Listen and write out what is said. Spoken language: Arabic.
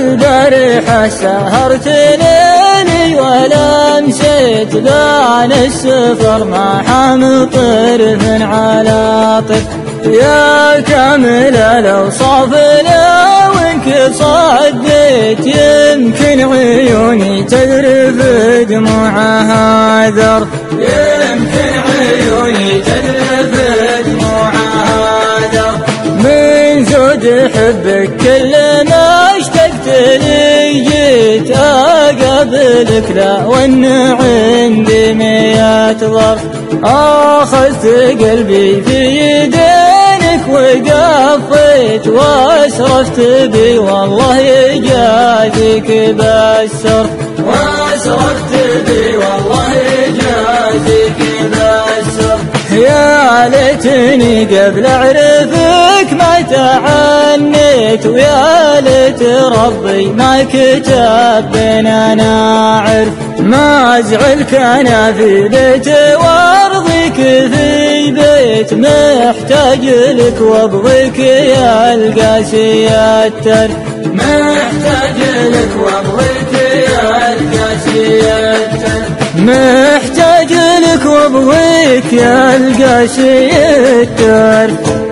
البارحة سهرت ليلي ولا مشيت بان السفر ما حام طرف على طرف. يا كامل الأوصاف لو انك صديت يمكن عيوني تذرف دموعها ذر، يمكن عيوني تذرف دموعها ذر. من جود حبك كل ما اشتقت لي جيت اقابلك لا وان عندي 100 ظرف. اخذت قلبي في يدينك وقفيت واسرفت بي والله يجازيك بالسرف، واسرفت بي والله يجازيك بالسرف. يا ليتني قبل اعرفك ما تعنيت، ويا ليت ربي ما كتب بيننا نعرف. ما ازعلك انا في بيت وارضيك في بيت، محتاج لك وابغيك يا القاسي الترف، محتاج لك وابغيك يا القاسي الترف، محتاج لك وابغيك يا القاسي الترف.